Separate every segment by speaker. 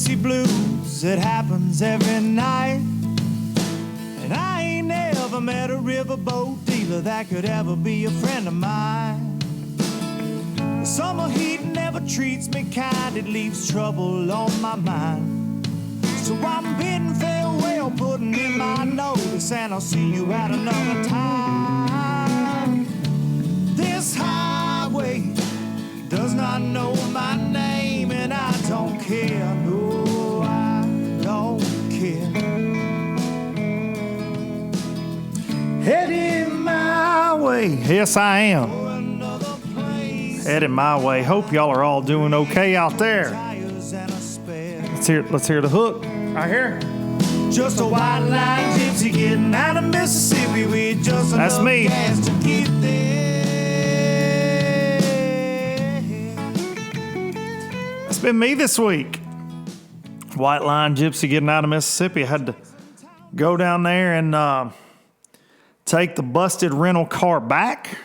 Speaker 1: gypsy blues, it happens every night. And I ain't never met a riverboat dealer that could ever be a friend of mine. The summer heat never treats me kind, it leaves trouble on my mind. So I'm bidding farewell, putting in my notice, and I'll see you at another time. This highway does not know my name, and I don't care, no, I don't care. Heading my way, yes I am. Heading my way. Hope y'all are all doing okay out there. Let's hear the hook right here. Just a white line gypsy getting out of Mississippi with just enough gas to get there. It's been me this week. White line gypsy getting out of Mississippi. I had to go down there and take the busted rental car back.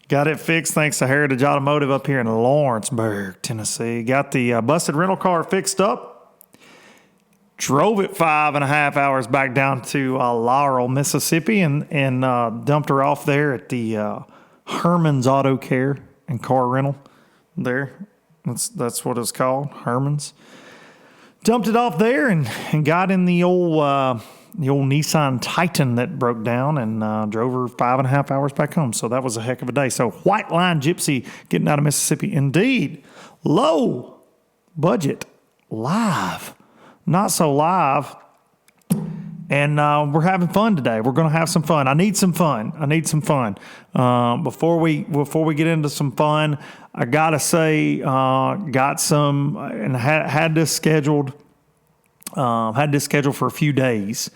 Speaker 1: Got it fixed thanks to Heritage Automotive up here in Lawrenceburg, Tennessee. Got the busted rental car fixed up. Drove it 5.5 hours back down to Laurel, Mississippi, and dumped her off there at the Herman's Auto Care and Car Rental. There, that's what it's called, Herman's. Dumped it off there and got in the old Nissan Titan that broke down and drove her 5.5 hours back home. So that was a heck of a day. So White Line Gypsy getting out of Mississippi. Indeed, low budget, live, not so live. And we're having fun today. We're going to have some fun. I need some fun. Before we get into some fun, I gotta say, got some and had this scheduled. Had this scheduled for a few days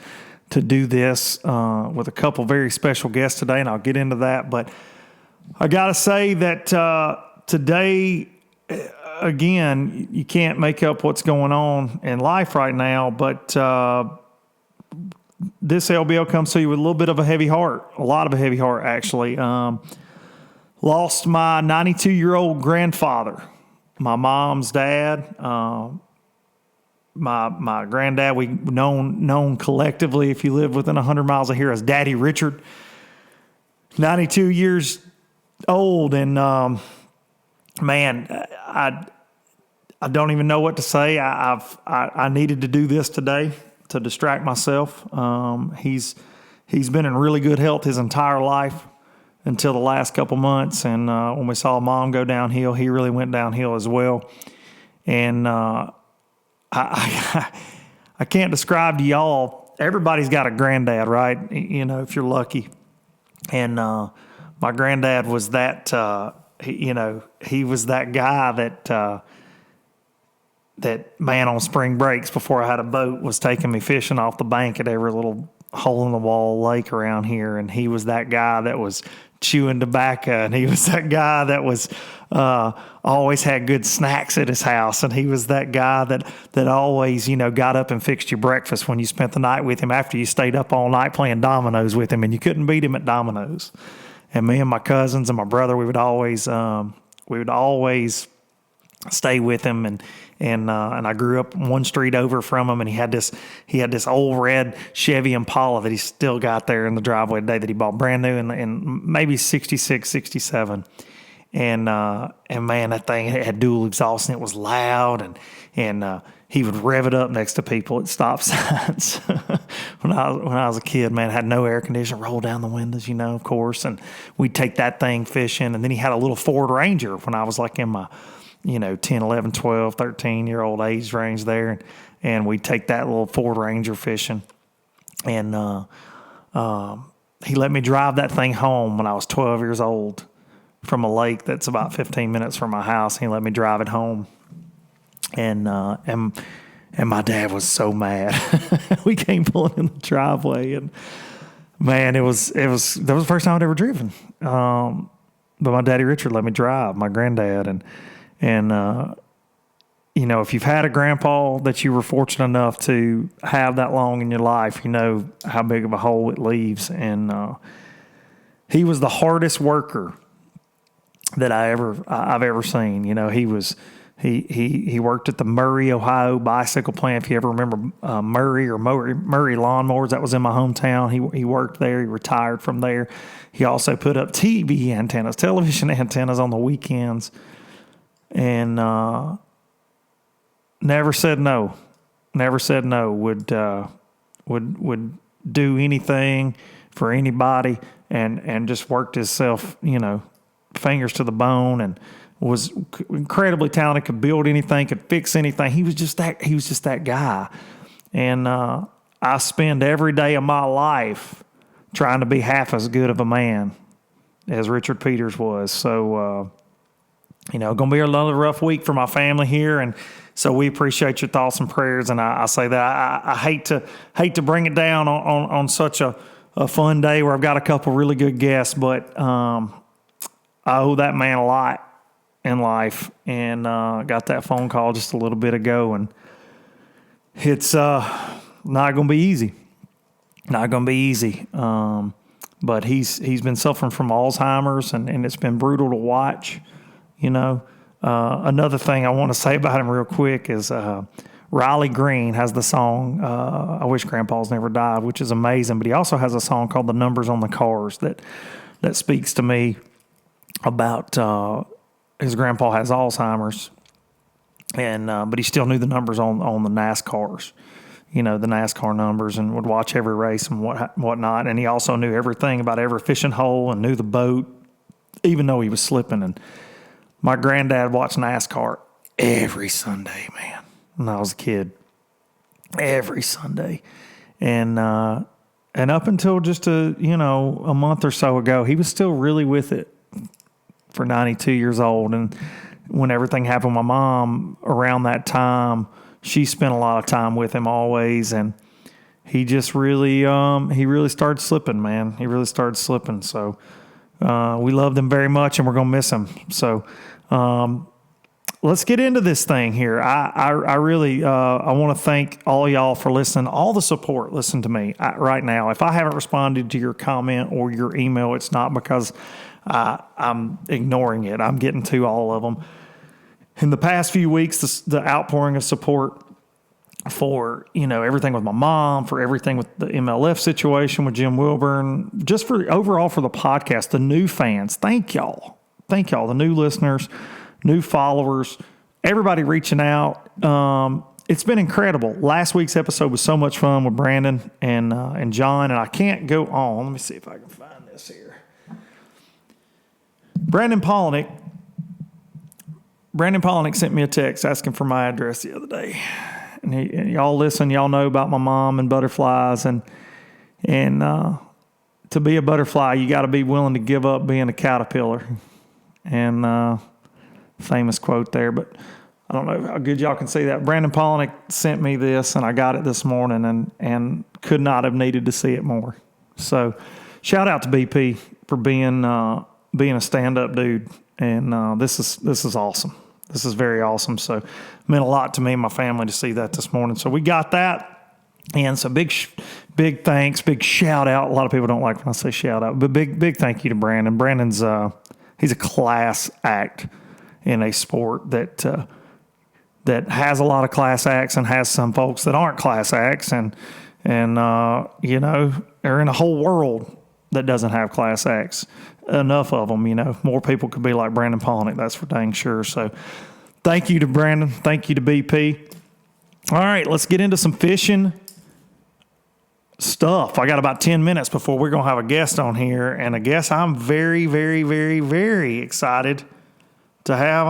Speaker 1: to do this with a couple very special guests today, and I'll get into that. But I got to say that today, again, you can't make up what's going on in life right now, but this LBL comes to you with a little bit of a heavy heart, a lot of a heavy heart, actually. Lost my 92-year-old grandfather, my mom's dad. My granddad, we known collectively, if you live within 100 miles of here, as Daddy Richard. 92 years old, and man, I don't even know what to say. I needed to do this today to distract myself. He's been in really good health his entire life until the last couple months, and when we saw Mom go downhill, he really went downhill as well. And I can't describe to y'all. Everybody's got a granddad, right? You know, if you're lucky. And my granddad was that. He was that guy that man on spring breaks before I had a boat was taking me fishing off the bank at every little hole in the wall lake around here, and he was that guy that was chewing tobacco, and he was that guy that was always had good snacks at his house, and he was that guy that always, got up and fixed your breakfast when you spent the night with him after you stayed up all night playing dominoes with him, and you couldn't beat him at dominoes. And me and my cousins and my brother, we would always stay with him, and I grew up one street over from him, and he had this old red Chevy Impala that he still got there in the driveway today that he bought brand new in maybe 66, 67. And man, that thing had dual exhaust, and it was loud, and he would rev it up next to people at stop signs. When I was a kid, man, had no air conditioner, roll down the windows, of course, and we'd take that thing fishing. And then he had a little Ford Ranger when I was like in my 10, 11, 12, 13-year-old age range there. And we'd take that little Ford Ranger fishing. And he let me drive that thing home when I was 12 years old from a lake that's about 15 minutes from my house. He let me drive it home. And my dad was so mad. We came pulling in the driveway, and man, that was the first time I'd ever driven. But my daddy Richard let me drive, my granddad, and if you've had a grandpa that you were fortunate enough to have that long in your life, you know how big of a hole it leaves. And he was the hardest worker that I've ever seen. He worked at the Murray, Ohio bicycle plant. If you ever remember Murray Lawnmowers, that was in my hometown. He worked there. He retired from there. He also put up TV antennas, television antennas on the weekends, and never said no. Never said no. Would do anything for anybody, and just worked himself, fingers to the bone, and was incredibly talented, could build anything, could fix anything. He was just that guy. And I spend every day of my life trying to be half as good of a man as Richard Peters was. So, going to be another rough week for my family here. And so we appreciate your thoughts and prayers. And I say that I hate to bring it down on such a fun day where I've got a couple really good guests, but I owe that man a lot in life, and got that phone call just a little bit ago, and it's not going to be easy. Not going to be easy. But he's been suffering from Alzheimer's, and it's been brutal to watch. Another thing I want to say about him real quick is Riley Green has the song I Wish Grandpa's Never Died, which is amazing. But he also has a song called The Numbers on the Cars that speaks to me about his grandpa has Alzheimer's, and but he still knew the numbers on the NASCARs, the NASCAR numbers, and would watch every race and whatnot. And he also knew everything about every fishing hole and knew the boat, even though he was slipping. And my granddad watched NASCAR every Sunday, man, when I was a kid, every Sunday. And up until just a month or so ago, he was still really with it. For 92 years old, and when everything happened with my mom around that time, she spent a lot of time with him always, and he just really started slipping, man. He really started slipping. So we loved him very much, and we're gonna miss him. So let's get into this thing here. I really I want to thank all y'all for listening, all the support. Listen to me right now. If I haven't responded to your comment or your email, it's not because I'm ignoring it. I'm getting to all of them. In the past few weeks, the outpouring of support for, everything with my mom, for everything with the MLF situation with Jim Wilburn, just for overall for the podcast, the new fans. Thank y'all. The new listeners, new followers, everybody reaching out. It's been incredible. Last week's episode was so much fun with Brandon and John, and I can't go on. Let me see if I can find this here. Brandon Polnick sent me a text asking for my address the other day. And y'all listen, y'all know about my mom and butterflies. And to be a butterfly, you got to be willing to give up being a caterpillar. And famous quote there, but I don't know how good y'all can see that. Brandon Polnick sent me this, and I got it this morning, and could not have needed to see it more. So shout out to BP for being a stand-up dude, and this is awesome. This is very awesome. So it meant a lot to me and my family to see that this morning. So we got that, and so big thanks, big shout out. A lot of people don't like when I say shout out, but big thank you to Brandon. Brandon's he's a class act in a sport that has a lot of class acts and has some folks that aren't class acts, and are in a whole world that doesn't have class acts. Enough of them, more people could be like Brandon Polnick. That's for dang sure. So thank you to Brandon. Thank you to BP. All right, let's get into some fishing stuff. I got about 10 minutes before we're going to have a guest on here, and a guest I'm very, very, very, very excited to have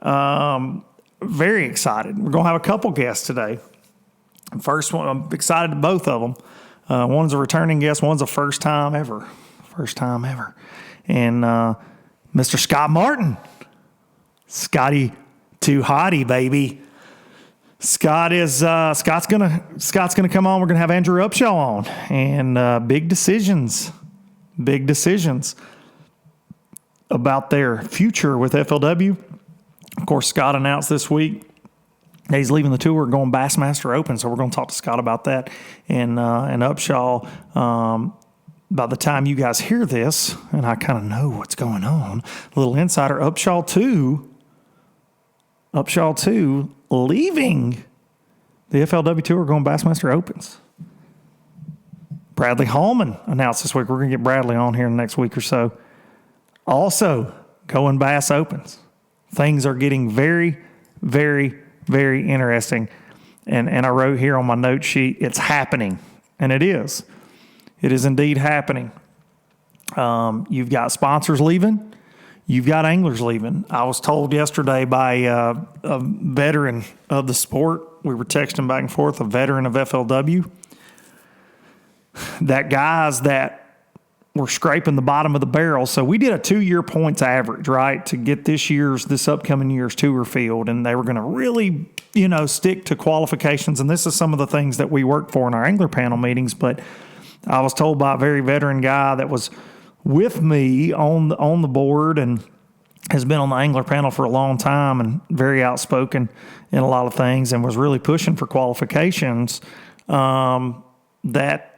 Speaker 1: on. Very excited. We're going to have a couple guests today. First one, I'm excited to both of them. One's a returning guest. One's a first time ever. And Mr. Scott Martin. Scotty Too Hottie, baby. Scott's gonna come on. We're gonna have Andrew Upshaw on, and big decisions about their future with FLW. Of course, Scott announced this week that he's leaving the tour, going Bassmaster Opens. So we're going to talk to Scott about that, and Upshaw. By the time you guys hear this, and I kind of know what's going on, a little insider, Upshaw too Upshaw 2 leaving the FLW Tour, going Bassmaster Opens. Bradley Hallman announced this week. We're going to get Bradley on here in the next week or so. Also going Bass Opens. Things are getting very, very, very interesting. And I wrote here on my note sheet, it's happening. And it is. It is indeed happening. You've got sponsors leaving. You've got anglers leaving. I was told yesterday by a veteran of the sport, we were texting back and forth, a veteran of FLW, that guys that were scraping the bottom of the barrel. So we did a 2-year points average, right, to get this upcoming year's tour field. And they were going to really, stick to qualifications. And this is some of the things that we work for in our angler panel meetings. But I was told by a very veteran guy that was with me on the board and has been on the angler panel for a long time and very outspoken in a lot of things and was really pushing for qualifications, that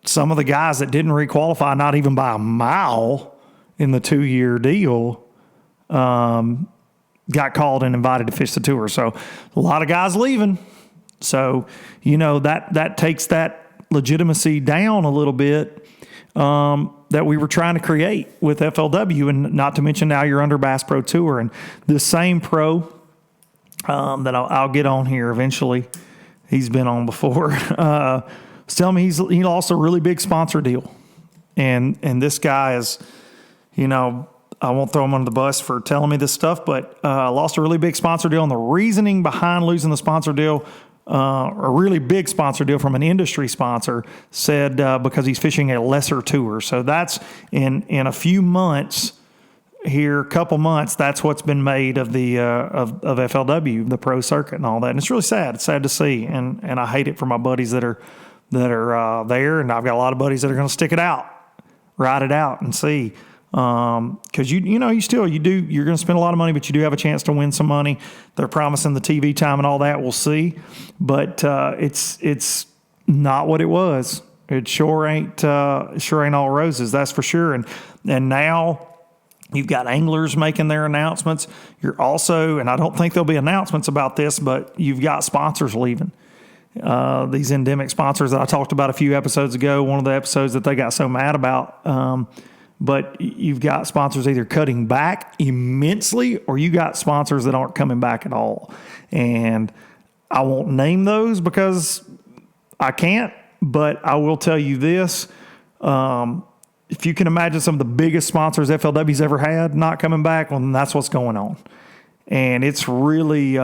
Speaker 1: some of the guys that didn't requalify, not even by a mile in the 2-year deal, got called and invited to fish the tour. So a lot of guys leaving. So, that takes that legitimacy down a little bit, that we were trying to create with FLW, and not to mention now you're under Bass Pro Tour. And the same pro that I'll get on here eventually, he's been on before, was telling me he lost a really big sponsor deal. And this guy is, I won't throw him under the bus for telling me this stuff, but lost a really big sponsor deal. And the reasoning behind losing the sponsor deal, a really big sponsor deal from an industry sponsor, said because he's fishing a lesser tour. So that's in a few months here, couple months, that's what's been made of the of FLW, the pro circuit and all that. And it's really sad. It's sad to see. And I hate it for my buddies that are there. And I've got a lot of buddies that are going to stick it out, ride it out and see. Cause you're going to spend a lot of money, but you do have a chance to win some money. They're promising the TV time and all that. We'll see, but, it's not what it was. It sure ain't all roses. That's for sure. And now you've got anglers making their announcements. You're also, and I don't think there'll be announcements about this, but you've got sponsors leaving. These endemic sponsors that I talked about a few episodes ago, one of the episodes that they got so mad about, but you've got sponsors either cutting back immensely or you got sponsors that aren't coming back at all. And I won't name those because I can't, but I will tell you this. If you can imagine some of the biggest sponsors FLW's ever had not coming back, well, then that's what's going on. And it's really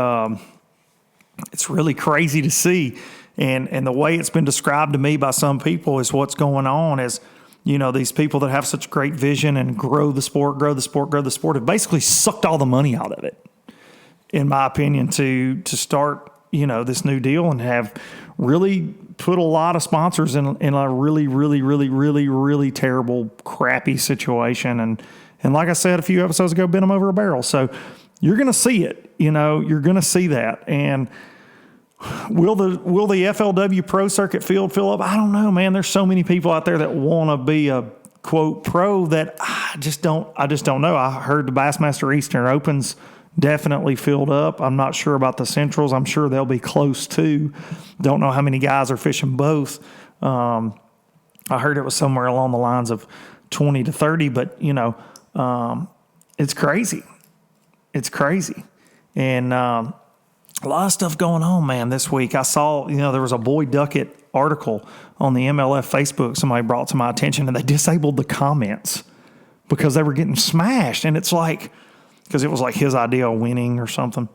Speaker 1: crazy to see. And the way it's been described to me by some people is what's going on is, these people that have such great vision and grow the sport have basically sucked all the money out of it, in my opinion, to start, this new deal and have really put a lot of sponsors in a really, really, really, really, really terrible, crappy situation. And like I said a few episodes ago, bent them over a barrel. So you're going to see it, you're going to see that. And will the FLW pro circuit field fill up? I don't know, man. There's so many people out there that want to be a quote pro that I just don't know. I heard the Bassmaster Eastern Opens definitely filled up. I'm not sure about the Centrals. I'm sure they'll be close too. Don't know how many guys are fishing both. I heard it was somewhere along the lines of 20 to 30, but it's crazy. It's crazy. And, a lot of stuff going on, man, this week. I saw, there was a Boy Duckett article on the MLF Facebook somebody brought to my attention, and they disabled the comments because they were getting smashed. And it's like, because it was like his idea of winning or something.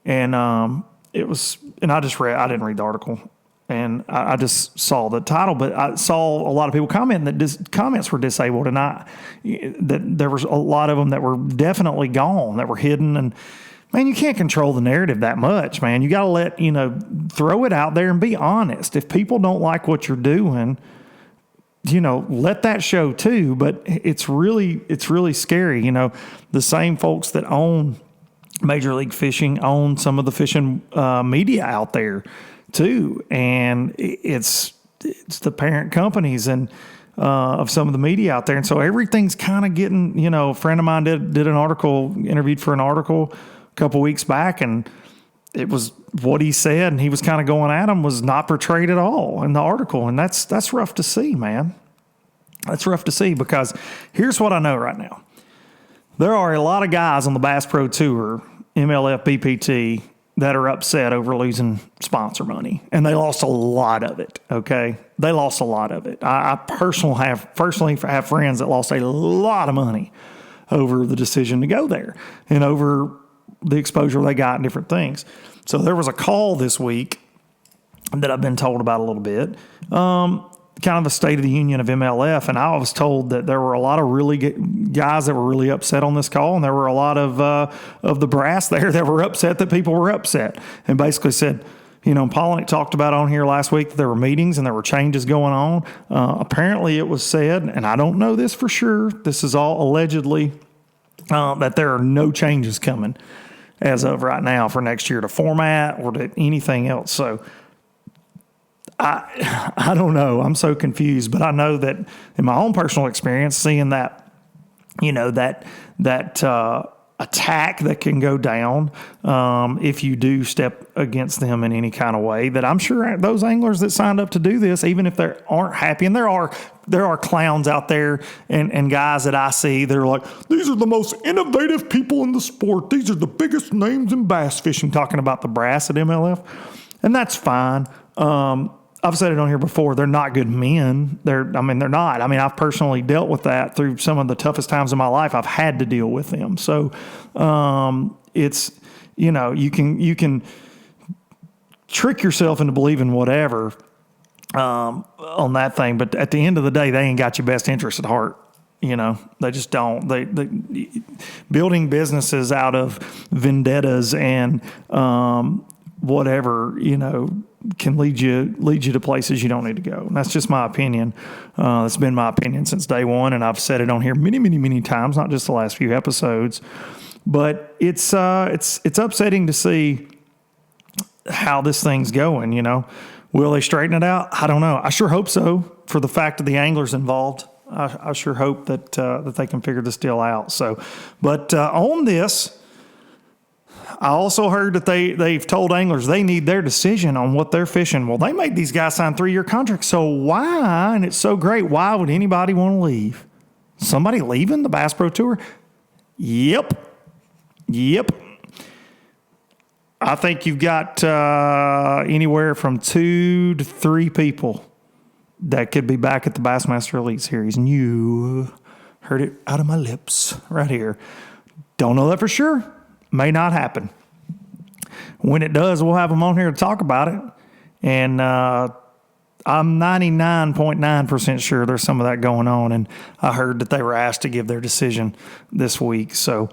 Speaker 1: And I didn't read the article. And I just saw the title, but I saw a lot of people commenting that comments were disabled. And that there was a lot of them that were definitely gone, that were hidden. And man, you can't control the narrative that much, man. You got to let, throw it out there and be honest. If people don't like what you're doing, let that show too. But it's really scary. The same folks that own Major League Fishing own some of the fishing media out there too. And it's the parent companies and of some of the media out there. And so everything's kind of getting, a friend of mine did an article, interviewed for an article couple weeks back, and it was what he said, and he was kind of going at him, was not portrayed at all in the article. And that's rough to see, man. That's rough to see, because here's what I know right now. There are a lot of guys on the Bass Pro Tour, MLF, BPT, that are upset over losing sponsor money. And they lost a lot of it, okay? They lost a lot of it. I personally have friends that lost a lot of money over the decision to go there and over the exposure they got and different things. So there was a call this week that I've been told about a little bit, kind of a State of the Union of MLF, and I was told that there were a lot of really guys that were really upset on this call, and there were a lot of the brass there that were upset that people were upset, and basically said, Polnick talked about on here last week that there were meetings and there were changes going on. Apparently it was said, and I don't know this for sure, this is all allegedly, that there are no changes coming as of right now for next year to format or to anything else. So I don't know. I'm so confused, but I know that in my own personal experience, seeing that, that attack that can go down if you do step against them in any kind of way, that I'm sure those anglers that signed up to do this, even if they aren't happy, and there are clowns out there and guys that I see that are like, these are the most innovative people in the sport. These are the biggest names in bass fishing, talking about the brass at MLF. And that's fine. I've said it on here before. They're not good men. They're not. I've personally dealt with that through some of the toughest times in my life. I've had to deal with them. So, it's, you can trick yourself into believing whatever, on that thing. But at the end of the day, they ain't got your best interest at heart. They just don't. They building businesses out of vendettas and, whatever, can lead you to places you don't need to go. And that's just my opinion. It's been my opinion since day one, and I've said it on here many, many, many times, not just the last few episodes. But it's upsetting to see how this thing's going. Will they straighten it out? I don't know. I sure hope so, for the fact of the anglers involved. I sure hope that they can figure this deal out. So, but on this, I also heard that they've told anglers they need their decision on what they're fishing. Well, they made these guys sign 3-year contracts. So why, and it's so great, why would anybody want to leave? Somebody leaving the Bass Pro Tour? Yep. I think you've got anywhere from 2 to 3 people that could be back at the Bassmaster Elite Series. And you heard it out of my lips right here. Don't know that for sure. May not happen. When it does, we'll have them on here to talk about it. And I'm 99.9% sure there's some of that going on. And I heard that they were asked to give their decision this week. So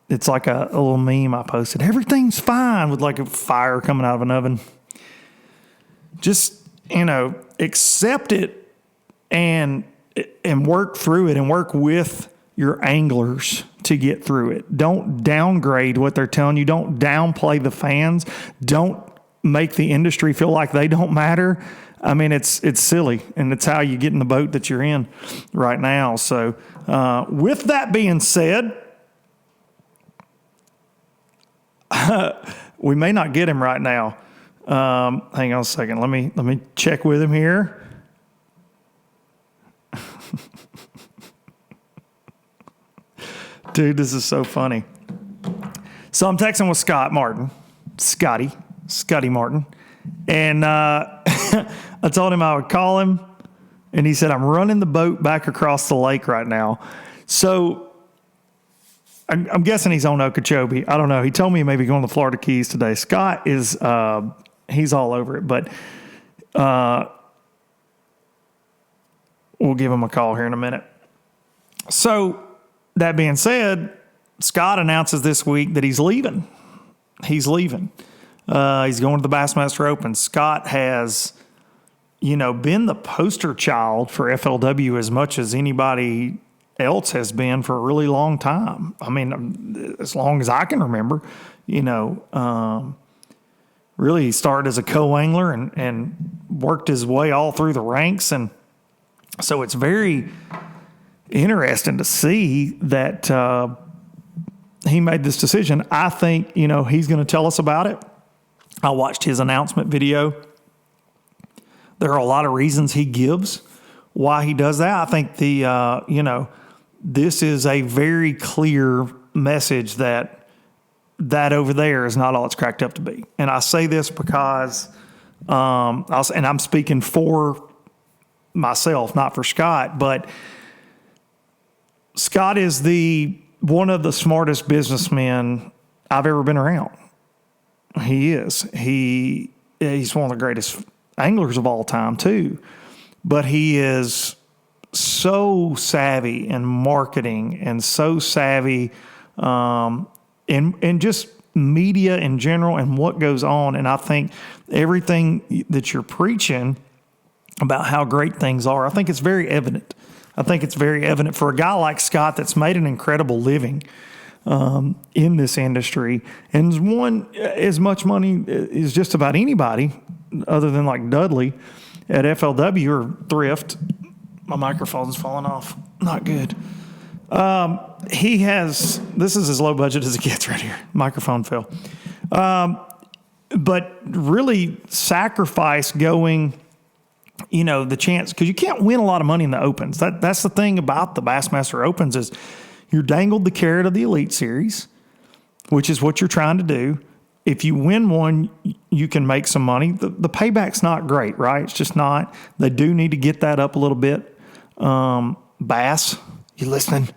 Speaker 1: it's like a little meme I posted. Everything's fine, with like a fire coming out of an oven. Just, accept it and work through it and work with your anglers to get through it. Don't downgrade what they're telling you. Don't downplay the fans. Don't make the industry feel like they don't matter. It's silly, and it's how you get in the boat that you're in right now. So with that being said, we may not get him right now. Hang on a second. Let me check with him here. Dude, this is so funny. So I'm texting with Scotty Martin. And I told him I would call him. And he said, I'm running the boat back across the lake right now. So I'm guessing he's on Okeechobee. I don't know. He told me he may be going to the Florida Keys today. Scott is, he's all over it. But we'll give him a call here in a minute. So that being said, Scott announces this week that he's leaving. He's going to the Bassmaster Opens. Scott has, been the poster child for FLW as much as anybody else has been for a really long time. As long as I can remember, really he started as a co-angler and worked his way all through the ranks. And so it's very interesting to see that he made this decision. I think, he's going to tell us about it. I watched his announcement video. There are a lot of reasons he gives why he does that. I think this is a very clear message that over there is not all it's cracked up to be. And I say this because, and I'm speaking for myself, not for Scott, but Scott is one of the smartest businessmen I've ever been around. He is. He's one of the greatest anglers of all time too, but he is so savvy in marketing and so savvy in just media in general and what goes on. And I think everything that you're preaching about how great things are, I think it's very evident. I think it's very evident for a guy like Scott that's made an incredible living in this industry and has won as much money as just about anybody other than like Dudley at FLW or Thrift. My microphone's falling off. Not good. This is as low budget as it gets right here. Microphone fell. But really sacrifice going, the chance, because you can't win a lot of money in the Opens. That's the thing about the Bassmaster Opens is you're dangled the carrot of the Elite Series, which is what you're trying to do. If you win one, you can make some money. The payback's not great, right? It's just not. They do need to get that up a little bit. Bass, you listening?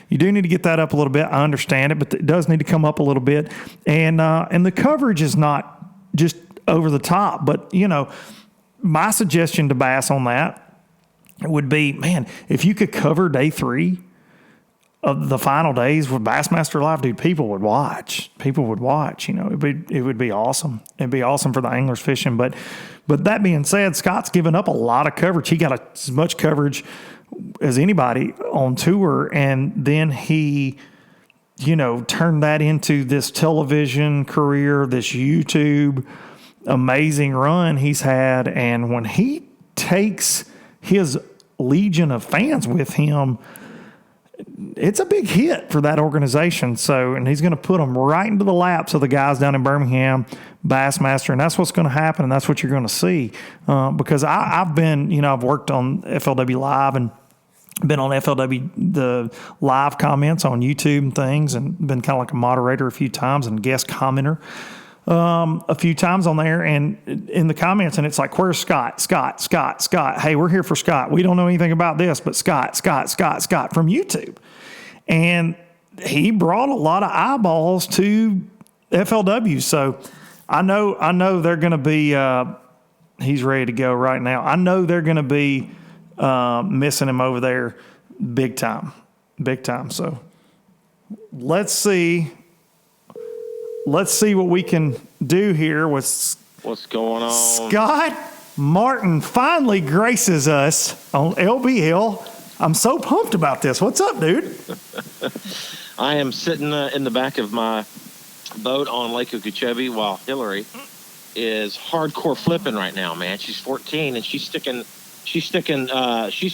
Speaker 1: You do need to get that up a little bit. I understand it, but it does need to come up a little bit. And the coverage is not just over the top. But, my suggestion to Bass on that would be, man, if you could cover day 3 of the final days with Bassmaster Live, dude, people would watch. It would be awesome. It'd be awesome for the anglers fishing. But that being said, Scott's given up a lot of coverage. He got as much coverage as anybody on tour. And then he, turned that into this television career, this YouTube amazing run he's had. And when he takes his legion of fans with him, it's a big hit for that organization. So, and he's going to put them right into the laps of the guys down in Birmingham, Bassmaster, and that's what's going to happen, and that's what you're going to see. Because I've been, I've worked on FLW Live and been on FLW, the live comments on YouTube and things, and been kind of like a moderator a few times and guest commenter a few times on there and in the comments. And it's like, where's Scott? Hey, we're here for Scott. We don't know anything about this, but Scott from YouTube. And he brought a lot of eyeballs to FLW. So I know they're going to be, he's ready to go right now. I know they're going to be missing him over there big time. So let's see what we can do here with
Speaker 2: what's going on.
Speaker 1: Scott Martin finally graces us on LBL. I'm so pumped about this. What's up, dude?
Speaker 2: I am sitting in the back of my boat on Lake Okeechobee while Hillary is hardcore flipping right now, man. She's 14 and she's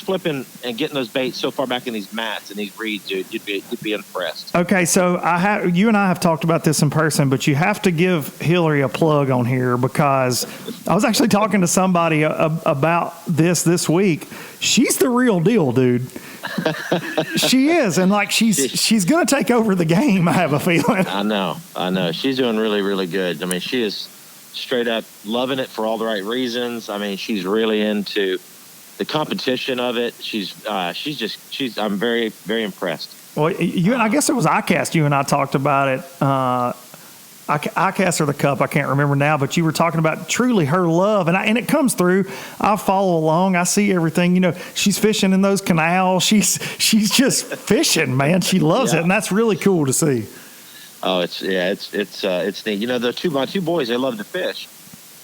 Speaker 2: flipping and getting those baits so far back in these mats and these reeds, dude. You'd be impressed.
Speaker 1: Okay, so you and I have talked about this in person, but you have to give Hillary a plug on here because I was actually talking to somebody about this week. She's the real deal, dude. She is, and like she's going to take over the game. I have a feeling.
Speaker 2: I know. She's doing really, really good. I mean, she is straight up loving it for all the right reasons. I mean, she's really into the competition of it. I'm very, very impressed.
Speaker 1: Well, I guess it was iCast. You and I talked about it. iCast or the Cup, I can't remember now, but you were talking about truly her love, and it comes through. I follow along. I see everything. She's fishing in those canals. She's just fishing, man. She loves it, and that's really cool to see.
Speaker 2: Oh, it's neat. My two boys, they love to fish,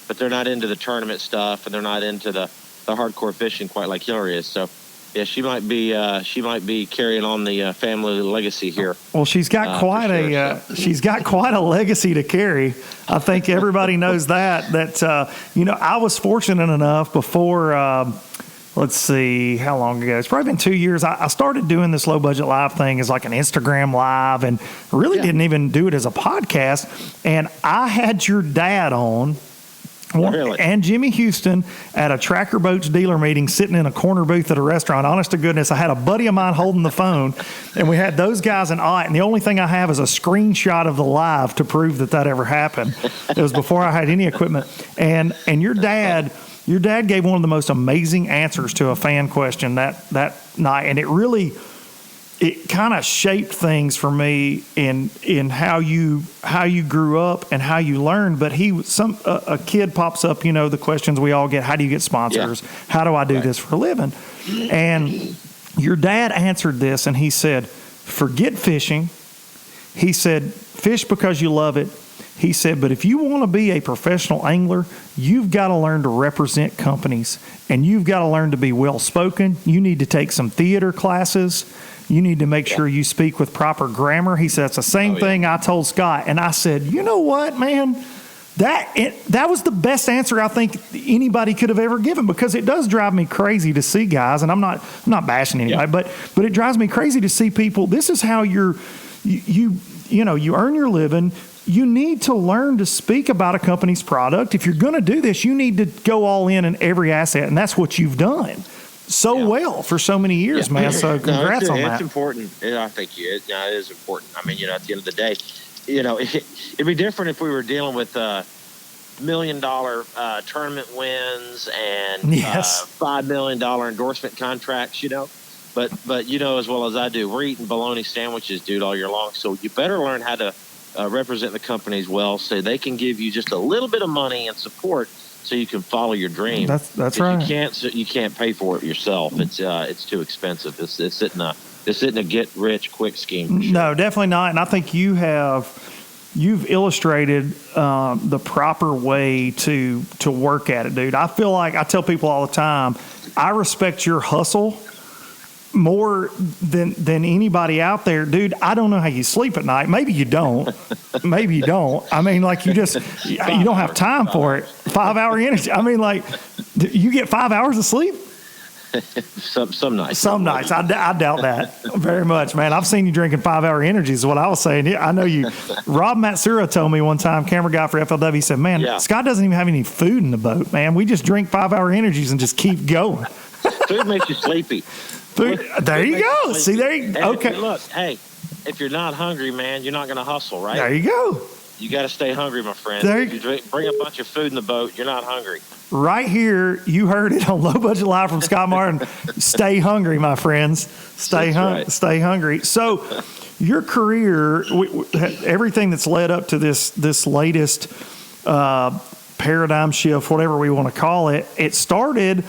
Speaker 2: but they're not into the tournament stuff, and they're not into the hardcore fishing quite like Hillary is. So, yeah, she might be carrying on the family legacy here.
Speaker 1: Well, she's got quite a legacy to carry. I think everybody knows that. I was fortunate enough before. let's see, how long ago? It's probably been 2 years. I started doing this low budget live thing as like an Instagram live, and really didn't even do it as a podcast. And I had your dad on.
Speaker 2: Really?
Speaker 1: And Jimmy Houston at a Tracker Boats dealer meeting, sitting in a corner booth at a restaurant. Honest to goodness, I had a buddy of mine holding the phone, and we had those guys and I. And the only thing I have is a screenshot of the live to prove that ever happened. It was before I had any equipment. And your dad gave one of the most amazing answers to a fan question that night, and it kind of shaped things for me in how you grew up and how you learned. But a kid pops up, the questions we all get: how do you get sponsors? Yeah. How do I do this for a living? And your dad answered this, and he said, forget fishing. He said, fish because you love it. He said, but if you want to be a professional angler, you've got to learn to represent companies, and you've got to learn to be well-spoken. You need to take some theater classes. You need to make sure you speak with proper grammar. He said, it's the same thing I told Scott. And I said, you know what, man? That was the best answer I think anybody could have ever given, because it does drive me crazy to see guys, and I'm not bashing anybody, but it drives me crazy to see people. This is how you earn your living. You need to learn to speak about a company's product. If you're going to do this, you need to go all in every asset, and that's what you've done well for so many years, man. So congrats on that.
Speaker 2: It's important. I think it is important. I mean, at the end of the day, it'd be different if we were dealing with $1 million tournament wins and $5 million endorsement contracts, But as well as I do, we're eating bologna sandwiches, dude, all year long. So you better learn how to represent the companies well, so they can give you just a little bit of money and support, so you can follow your dream.
Speaker 1: That's right.
Speaker 2: You can't pay for it yourself. It's too expensive. This isn't a get rich quick scheme. Sure.
Speaker 1: No, definitely not. And I think you've illustrated the proper way to work at it, dude. I feel like I tell people all the time, I respect your hustle more than anybody out there, dude. I don't know how you sleep at night. Maybe you don't. I mean, like you don't have time for it. 5 hour energy. I mean, like, you get 5 hours of sleep?
Speaker 2: Some nights.
Speaker 1: Some nights. I doubt that very much, man. I've seen you drinking 5 hour energies is what I was saying. I know you. Rob Matsura told me one time, camera guy for FLW, he said, man, Scott doesn't even have any food in the boat, man. We just drink 5 hour energies and just keep going.
Speaker 2: Food makes you sleepy.
Speaker 1: There you go. See, there you go. Okay.
Speaker 2: Look, hey, if you're not hungry, man, you're not going to hustle, right?
Speaker 1: There you go.
Speaker 2: You got to stay hungry, my friend. If you bring a bunch of food in the boat, you're not hungry.
Speaker 1: Right here, you heard it on Low Budget Live from Scott Martin. Stay hungry, my friends. Stay hungry. So your career, everything that's led up to this latest paradigm shift, whatever we want to call it, it started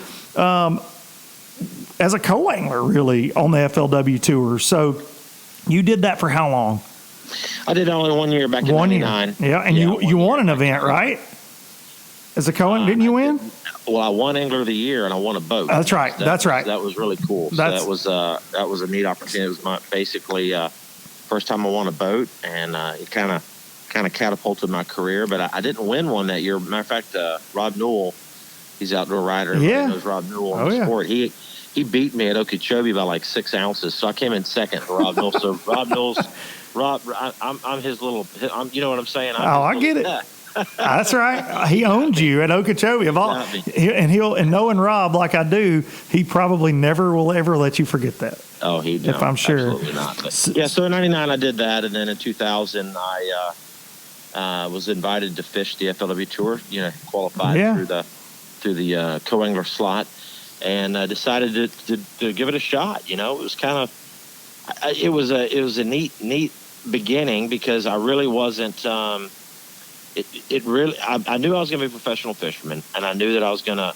Speaker 1: as a co-angler, really, on the FLW tour. So you did that for how long?
Speaker 2: I did only 1 year back in 99.
Speaker 1: Yeah, and you won an event, right? As a co-angler, didn't you win?
Speaker 2: Well, I won Angler of the Year, and I won a boat.
Speaker 1: That's right.
Speaker 2: That was really cool. So that was a neat opportunity. It was my basically first time I won a boat, and it kind of catapulted my career. But I didn't win one that year. Matter of fact, Rob Newell, he's an outdoor rider. Everybody knows Rob Newell in the sport. He beat me at Okeechobee by like 6 ounces, so I came in second for Rob Newell. So I'm his little. You know what I'm saying?
Speaker 1: I get it. That's right. He owned you at Okeechobee. And knowing Rob like I do, he probably never will ever let you forget that.
Speaker 2: Oh,
Speaker 1: if I'm sure.
Speaker 2: Absolutely not. But, so in 99 I did that, and then in 2000 I was invited to fish the FLW Tour. Qualified through the co-angler slot, and I decided to give it a shot. It was kind of it was a neat beginning, because I really wasn't. I knew I was going to be a professional fisherman, and I knew that I was going to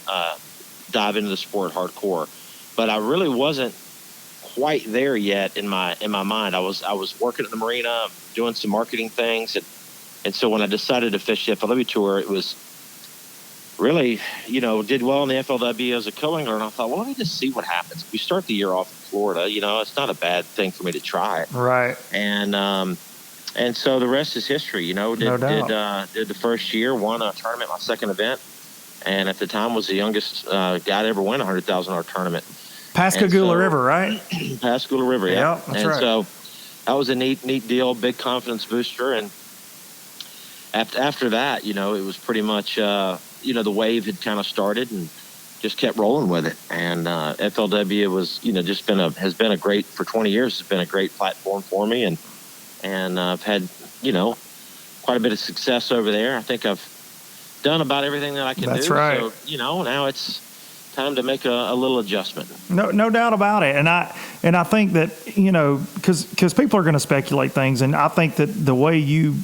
Speaker 2: dive into the sport hardcore, but I really wasn't quite there yet in my mind. I was working at the marina, doing some marketing things, and so when I decided to fish the FLW Tour, it was really, did well in the FLW as a co-angler, and I thought, well, let me just see what happens. If we start the year off in Florida, it's not a bad thing for me to try it.
Speaker 1: Right.
Speaker 2: And so the rest is history.
Speaker 1: No doubt.
Speaker 2: Did the first year, won a tournament, my second event, and at the time was the youngest guy to ever win a $100,000 tournament.
Speaker 1: Pascagoula River, right?
Speaker 2: Pascagoula River, yeah.
Speaker 1: That's
Speaker 2: and
Speaker 1: right.
Speaker 2: so that was a neat deal, big confidence booster. And after that, it was pretty much, the wave had kind of started and just kept rolling with it. And FLW was, has been a great, for 20 years, has been a great platform for me. And I've had, quite a bit of success over there. I think I've done about everything that I can do.
Speaker 1: That's right.
Speaker 2: So, now it's time to make a little adjustment.
Speaker 1: No doubt about it. And I think that, because people are going to speculate things, and I think that the way you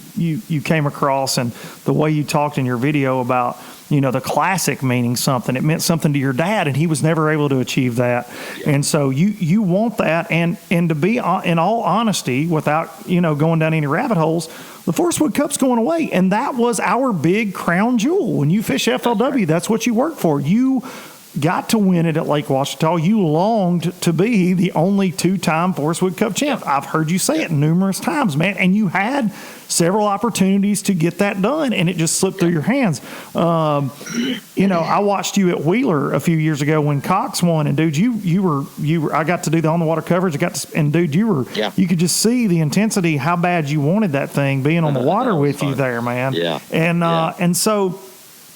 Speaker 1: came across and the way you talked in your video about, the classic meaning something, it meant something to your dad, and he was never able to achieve that. Yeah. And so you want that. And to be in all honesty, without, going down any rabbit holes, the Forest Wood Cup's going away. And that was our big crown jewel. When you fish FLW, that's what you work for. You got to win it at Lake Ouachita. You longed to be the only 2-time Forest Wood Cup champ. I've heard you say it numerous times, man. And you had several opportunities to get that done, and it just slipped through your hands. I watched you at Wheeler a few years ago when Cox won, and dude, you were. I got to do the on the water coverage. And dude, you could just see the intensity, how bad you wanted that thing being on the water with you there, man.
Speaker 2: Yeah.
Speaker 1: And so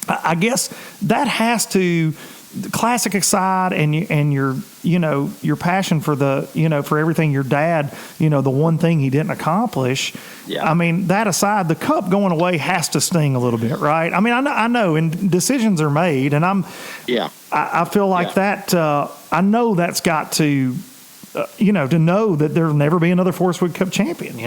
Speaker 1: I guess that has to. The classic aside, and your passion for for everything your dad, the one thing he didn't accomplish.
Speaker 2: Yeah.
Speaker 1: I mean, that aside, the cup going away has to sting a little bit, right? I mean, I know, and decisions are made, and I feel like that. I know that's got to, to know that there'll never be another Forest Wood Cup champion.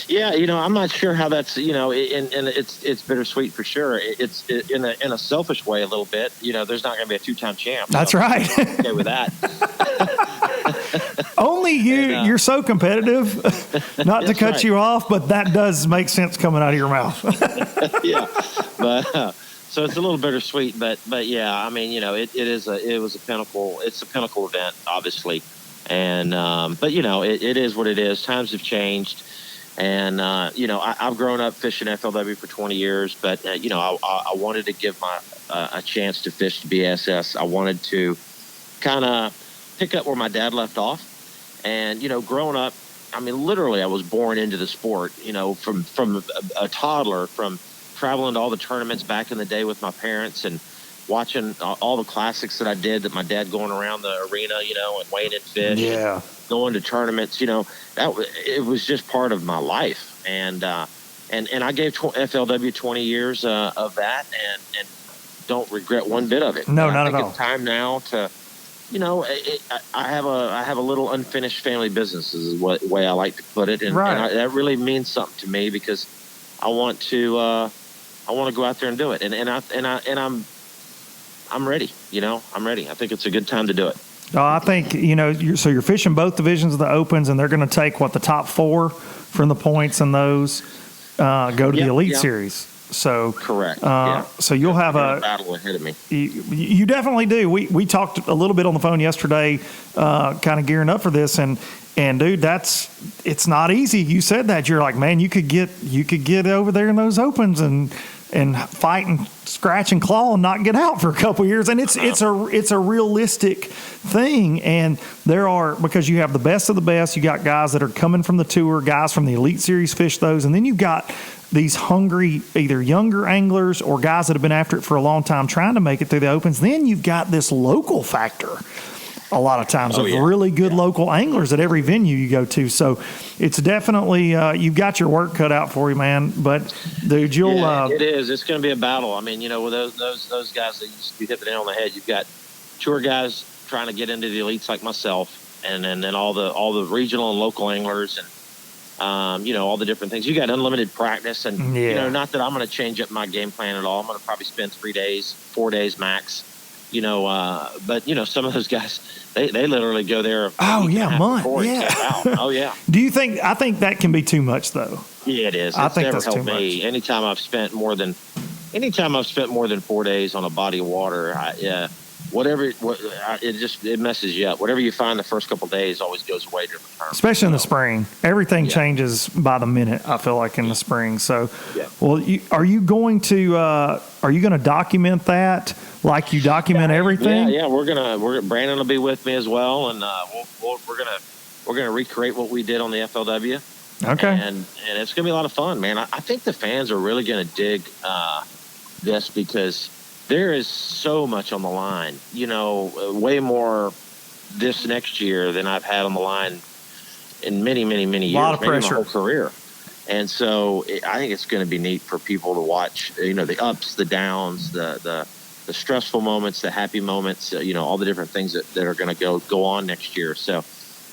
Speaker 2: Yeah, I'm not sure how that's, and it's bittersweet for sure. It's in a selfish way a little bit. There's not going to be a 2-time champ.
Speaker 1: That's right.
Speaker 2: I'm okay with that.
Speaker 1: Only you're so competitive, not to cut you off, but that does make sense coming out of your mouth.
Speaker 2: Yeah, but so it's a little bittersweet, but yeah, I mean, it was a pinnacle. It's a pinnacle event, obviously, and but it is what it is. Times have changed. And, I've grown up fishing FLW for 20 years, but, I wanted to give a chance to fish the BSS. I wanted to kind of pick up where my dad left off. And, growing up, I mean, literally I was born into the sport, from a toddler, from traveling to all the tournaments back in the day with my parents and watching all the classics that I did, that my dad going around the arena, and weighing in fish.
Speaker 1: Yeah.
Speaker 2: Going to tournaments, it was just part of my life. And I gave FLW 20 years of that and don't regret one bit of it.
Speaker 1: No, not at all.
Speaker 2: It's time now to, I have a little unfinished family business is the way I like to put it. And,
Speaker 1: right.
Speaker 2: That really means something to me because I want to go out there and do it. I'm ready, I'm ready. I think it's a good time to do it.
Speaker 1: I think, you're fishing both divisions of the Opens, and they're going to take, the top 4 from the points, and those go to the Elite Series. So
Speaker 2: correct.
Speaker 1: So you'll have a
Speaker 2: battle ahead of me.
Speaker 1: You definitely do. We talked a little bit on the phone yesterday, kind of gearing up for this, and dude, it's not easy. You said that. You're like, man, you could get over there in those Opens and fight and scratch and claw and not get out for a couple of years. And it's a realistic thing. And because you have the best of the best, you got guys that are coming from the tour, guys from the Elite Series fish those. And then you've got these hungry, either younger anglers or guys that have been after it for a long time trying to make it through the Opens. Then you've got this local factor a lot of times of really good local anglers at every venue you go to. So it's definitely, you've got your work cut out for you, man. But dude,
Speaker 2: it is. It's going to be a battle. I mean, with those guys that you hit the nail on the head, you've got tour guys trying to get into the elites like myself, and then all the regional and local anglers and, all the different things. You got unlimited practice and, not that I'm going to change up my game plan at all. I'm going to probably spend 3 days, 4 days max. But some of those guys, they literally go there.
Speaker 1: Month.
Speaker 2: Yeah. Oh yeah.
Speaker 1: Do you think? I think that can be too much, though.
Speaker 2: Yeah, it is.
Speaker 1: I think
Speaker 2: never
Speaker 1: that's
Speaker 2: helped
Speaker 1: too
Speaker 2: me.
Speaker 1: much.
Speaker 2: Anytime I've spent more than 4 days on a body of water, it messes you up. Whatever you find the first couple of days always goes away during the tournament.
Speaker 1: Especially in the spring. Everything changes by the minute, I feel like, in the spring. So, well, are you going to document that like you document everything?
Speaker 2: Yeah. Brandon will be with me as well, and we're gonna recreate what we did on the FLW.
Speaker 1: Okay.
Speaker 2: And it's gonna be a lot of fun, man. I think the fans are really gonna dig this because there is so much on the line. Way more this next year than I've had on the line in many, many, many years,
Speaker 1: a lot of pressure.
Speaker 2: My whole career. And so I think it's going to be neat for people to watch, the ups, the downs, the stressful moments, the happy moments, all the different things that are going to go on next year. So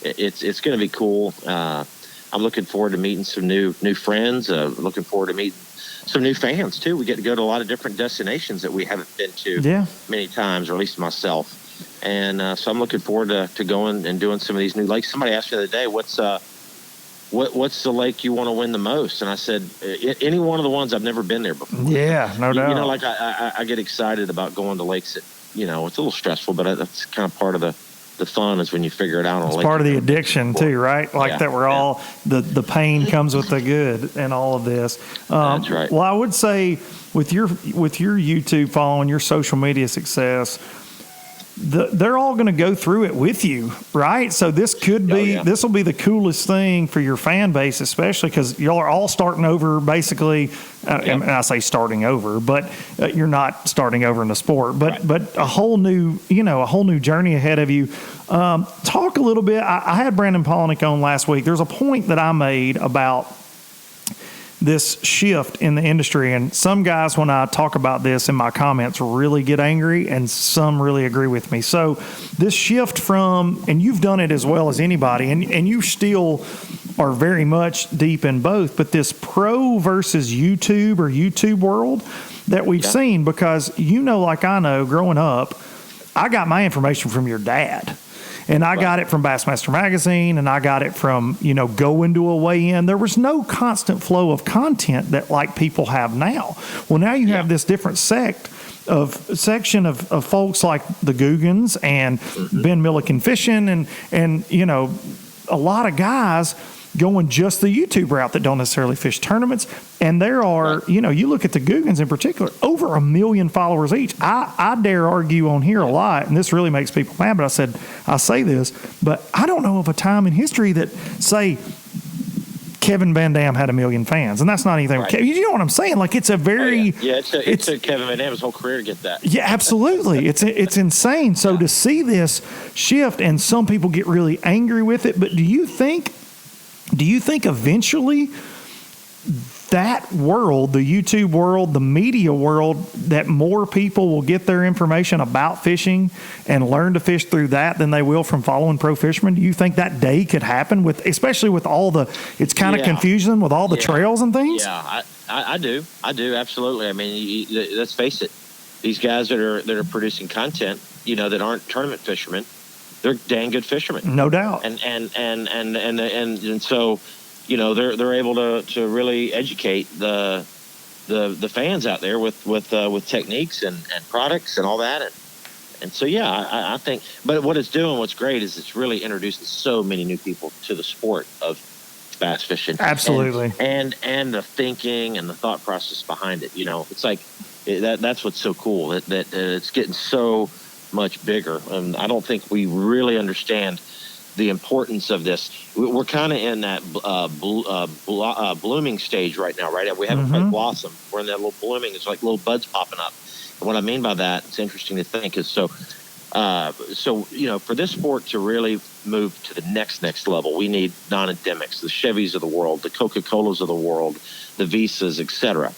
Speaker 2: it's going to be cool. I'm looking forward to meeting some new friends, looking forward to meeting some new fans too. We get to go to a lot of different destinations that we haven't been to many times, or at least myself. And so I'm looking forward to going and doing some of these new lakes. Somebody asked me the other day, what's the lake you want to win the most? And I said, any one of the ones I've never been there before.
Speaker 1: Yeah, no doubt.
Speaker 2: Like I get excited about going to lakes that, it's a little stressful, but that's kind of part of the fun is when you figure it out on a lake.
Speaker 1: It's part of the addiction too, right? Like that we're all, the pain comes with the good and all of this.
Speaker 2: That's right.
Speaker 1: Well, I would say with your YouTube following, your social media success, they're all going to go through it with you, right? So this could be, this will be the coolest thing for your fan base, especially because y'all are all starting over basically. And I say starting over, but you're not starting over in the sport, but a whole new, a whole new journey ahead of you. Talk a little bit. I had Brandon Polnick on last week. There's a point that I made about this shift in the industry, and some guys, when I talk about this in my comments, really get angry, and some really agree with me. So this shift from, and you've done it as well as anybody, and you still are very much deep in both, but this pro versus YouTube or YouTube world that we've seen, because like I know, growing up, I got my information from your dad. And I got it from Bassmaster Magazine, and I got it from, going to a weigh-in. There was no constant flow of content that like people have now. Well, now you have this different section of folks like the Googans and Ben Milliken Fishing and a lot of guys going just the YouTube route that don't necessarily fish tournaments. And there are, you look at the Googans in particular, over 1 million followers each. I dare argue on here a lot, and this really makes people mad, but I say this, but I don't know of a time in history that, say, Kevin Van Dam had 1 million fans, and that's not anything. Right. You know what I'm saying? Like, it's a very
Speaker 2: it took Kevin Van Dam his whole career to get that.
Speaker 1: Yeah, absolutely. It's insane. So to see this shift, and some people get really angry with it, but do you think eventually that world, the YouTube world, the media world, that more people will get their information about fishing and learn to fish through that than they will from following pro fishermen? Do you think that day could happen, especially with all it's kind of confusing with all the trails and things?
Speaker 2: Yeah, I do. Absolutely. I mean, let's face it. These guys that are producing content, that aren't tournament fishermen, they're dang good fishermen.
Speaker 1: No doubt.
Speaker 2: And so, they're able to really educate the fans out there with techniques and products and all that. And so, I think, but what it's doing, what's great is it's really introducing so many new people to the sport of bass fishing.
Speaker 1: Absolutely.
Speaker 2: And the thinking and the thought process behind it. It's like that's what's so cool that it's getting so much bigger. And I don't think we really understand the importance of this. We're kind of in that blooming stage right now, right? We haven't quite blossomed. We're in that little blooming. It's like little buds popping up. And what I mean by that, it's interesting to think, is so for this sport to really move to the next level, we need non-endemics, the Chevys of the world, the Coca-Colas of the world, the Visas, etc.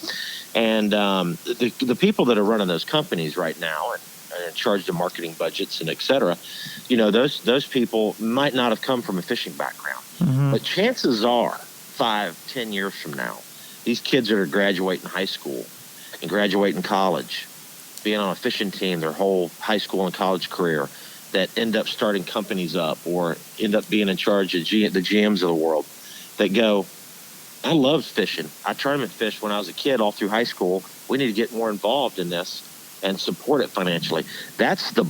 Speaker 2: And the people that are running those companies right now and in charge of marketing budgets and et cetera, those people might not have come from a fishing background. But chances are 5-10 years from now, these kids that are graduating high school and graduating college, being on a fishing team their whole high school and college career, that end up starting companies up or end up being in charge of the GMs of the world, that go, I loved fishing. I tournament fished when I was a kid all through high school. We need to get more involved in this. and support it financially. That's the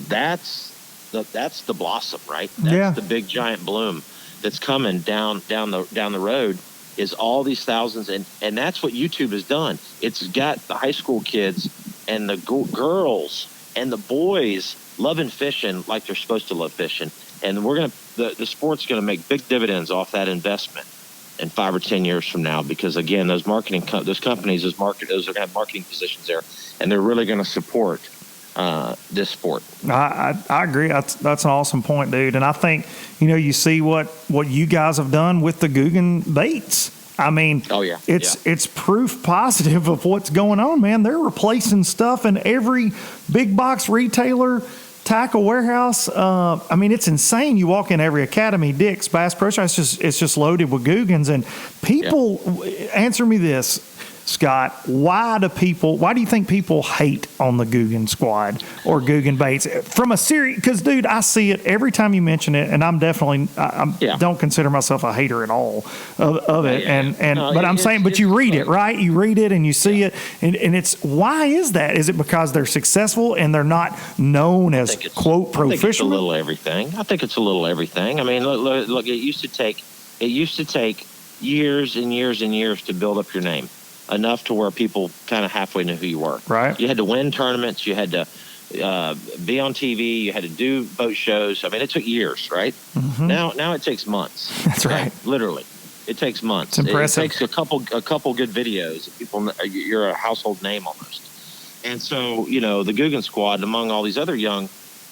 Speaker 2: blossom, right? That's the big giant bloom that's coming down the road, is all these thousands. And that's what YouTube has done. It's got the high school kids and the girls and the boys loving fishing like they're supposed to love fishing. And the sport's going to make big dividends off that investment in 5 or 10 years from now, because again, those companies, those are going to have marketing positions there, and they're really going to support this sport.
Speaker 1: I agree. That's an awesome point, dude. And I think, you see what you guys have done with the Guggen baits. I mean, it's proof positive of what's going on, man. They're replacing stuff in every big box retailer, tackle warehouse. I mean, it's insane. You walk in every Academy, Dick's, Bass Pro Shop, it's just loaded with Guggens. And people, answer me this, Scott, why do you think people hate on the Guggen squad or Guggen baits from a series? Because, dude, I see it every time you mention it, and I'm definitely don't consider myself a hater at all of it. But I'm saying, but you read it, right? You read it and you see it, and it's, why is that? Is it because they're successful and they're not known as quote pro fishermen?
Speaker 2: It's a little everything. I think it's a little everything. I mean, look, it used to take years and years and years to build up your name, enough to where people kind of halfway knew who you were.
Speaker 1: Right.
Speaker 2: You had to win tournaments. You had to be on TV. You had to do boat shows. I mean, it took years, right?
Speaker 1: Mm-hmm.
Speaker 2: Now it takes months.
Speaker 1: That's right.
Speaker 2: Literally, it takes months.
Speaker 1: It's impressive.
Speaker 2: It takes a couple good videos. You're a household name almost. And so, the Guggen squad, among all these other young